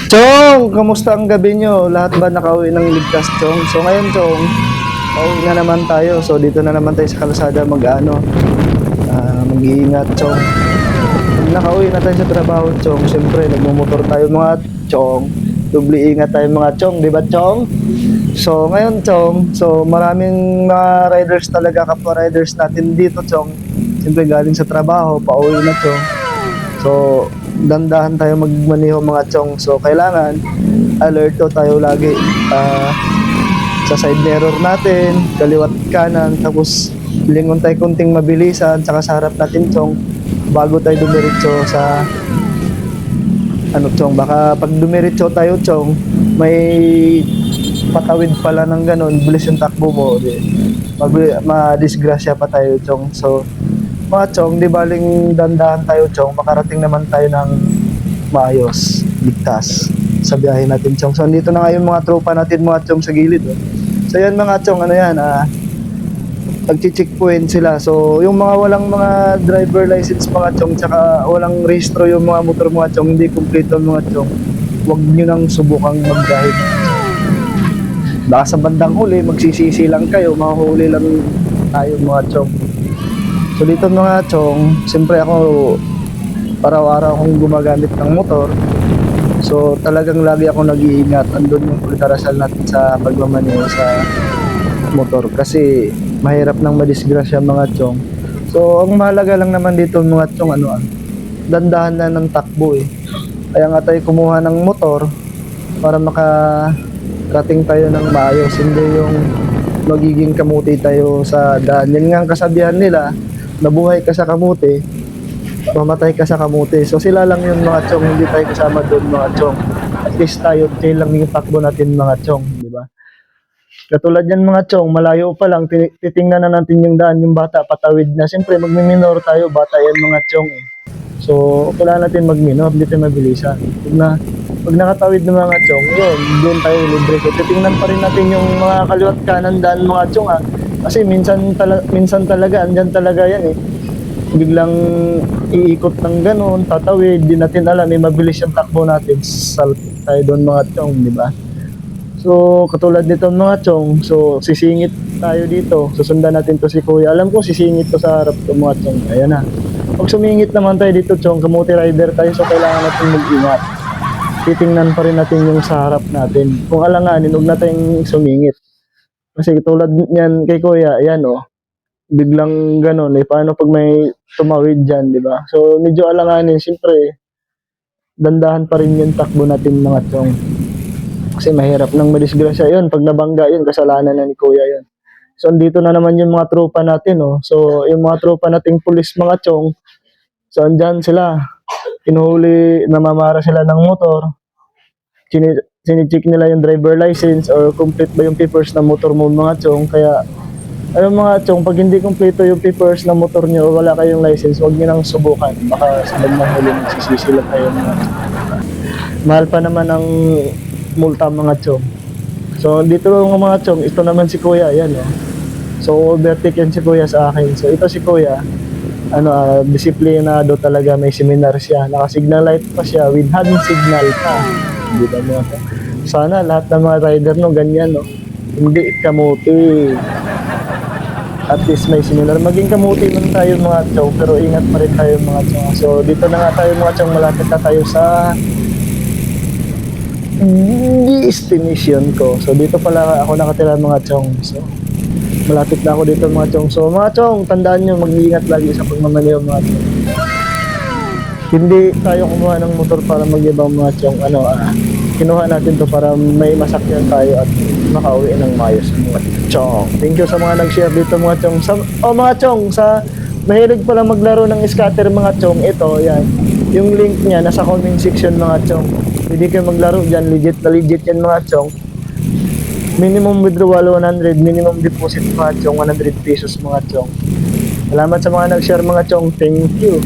Chong, kamusta ang gabi nyo? Lahat ba nakauwi ng ligtas, Chong? So ngayon, Chong, pauwi na naman tayo. So dito na naman tayo sa kalsada mag-iingat, Chong. Pag nakauwi na tayo sa trabaho, Chong, siyempre nagmumotor tayo mga Chong. Dubli ingat tayo mga Chong, di ba, Chong? So ngayon, Chong, so maraming mga riders talaga, kapwa riders natin dito, Chong. Siyempre galing sa trabaho, pauwi na, Chong. So dandahan tayo magmaneho mga Chong. So kailangan alerto tayo lagi sa side mirror natin, kaliwat kanan, tapos lingon tayo kunting mabilisan, saka sa harap natin, Chong, bago tayo dumiretso sa Chong, baka pag dumiretso tayo, Chong, may patawid pala ng ganun, bilis yung takbo mo, madisgrasya pa tayo, Chong. So mga Chong, di baling dandahan tayo, Chong, makarating naman tayo ng maayos, ligtas sa biyahe natin, Chong. So andito na nga yung mga tropa natin mga Chong sa gilid, oh. So yan mga Chong, nagchi-checkpoint sila. So yung mga walang mga driver license mga Chong, tsaka walang rehistro yung mga motor mga Chong, hindi kumpleto mga Chong, huwag nyo nang subukang magbiyahe. Baka sa bandang huli magsisisi lang kayo, mahuli lang tayo mga Chong. So dito mga Chong, siyempre ako araw-araw akong gumagamit ng motor. So talagang lagi ako nag-iingat. Andun yung pagdarasal natin sa pagmamaneho sa motor. Kasi mahirap nang madisgrasya mga Chong. So ang mahalaga lang naman dito mga Chong, dandahan na ng takbo eh. Kaya nga tayo kumuha ng motor para makarating tayo ng maayos. Hindi yung magiging kamuti tayo sa daan. Yan nga ang kasabihan nila, nabuhay ka sa kamuti, mamatay ka sa kamuti. So sila lang yung mga Chong, hindi tayo kasama doon mga Chong. At least tayo, chill lang yung takbo natin mga Chong, di ba? Katulad yan mga Chong, malayo pa lang, titingnan na natin yung daan, yung bata patawid na. Siyempre magmiminor tayo, bata yan mga Chong eh. So kailangan natin magminor, hindi tayo mabilisan. Pag nakatawid ng mga Chong, yun, doon tayo libre. So titingnan pa rin natin yung mga kaliwat kanan daan mga Chong Kasi minsan talaga, andyan talaga yan eh. Biglang iikot ng ganun, tatawid, di natin alam, mabilis yung takbo natin. Salpit tayo doon mga Chong, di ba? So, katulad nito mga Chong, so sisingit tayo dito. Susundan natin to si Kuya. Alam ko sisingit to sa harap to mga Chong. Ayan na. Pag sumingit naman tayo dito, Chong, kamuti rider tayo, so kailangan natin mag-ingat. Titingnan pa rin natin yung sa harap natin. Kung alanganin, huwag natin sumingit. Kasi tulad niyan kay Kuya, ayan biglang gano'n paano pag may tumawid dyan, di ba? So medyo alanganin, siyempre, dandahan pa rin yung takbo natin mga Chong. Kasi mahirap nang madisgrasya yun, pag nabangga yun, kasalanan na ni Kuya yun. So andito na naman yung mga tropa natin, So yung mga tropa nating pulis mga Chong, so andyan sila, kinuhuli, namamara sila ng motor, sinicheck nila yung driver license or complete ba yung papers ng motor mo mga Chong. Kaya mga Chong, pag hindi kompleto yung papers ng motor nyo o wala kayong license, huwag nyo nang subukan. Baka sa bandang huli magsisisi lang kayo mga Chong. Mahal pa naman ang multa mga Chong. So dito mga Chong, ito naman si Kuya, yan So overtake yan si Kuya sa akin. So ito si Kuya, disiplinado talaga, may seminar siya, naka-signal light pa siya, with hand signal pa. Hindi ba mga Chong? Sana lahat ng mga rider ganyan hindi kamuti. At least may seminar. Maging kamuti man tayo mga Chong, pero ingat pa rin tayo mga Chong. So dito na nga tayo mga Chong, malapit na tayo sa destination ko. So dito pala ako nakatira mga Chong. So malapit na ako dito mga Chong. So mga Chong, tandaan nyo, mag-iingat lagi sa pagmamaneho mga Chong. Hindi tayo kumuha ng motor para mag-ibang mga Chong. Kinuha natin to para may masakyan tayo at makauwi ng maayos mga Chong. Thank you sa mga nag-share dito mga Chong. Mga Chong, sa mahilig pala maglaro ng scatter mga Chong, ito, yan. Yung link niya nasa comment section mga Chong. Pwede kayo maglaro dyan, legit na legit yan mga Chong. Minimum withdrawal 100, minimum deposit mga Chong 100 pesos mga Chong. Salamat sa mga nag-share mga Chong. Thank you.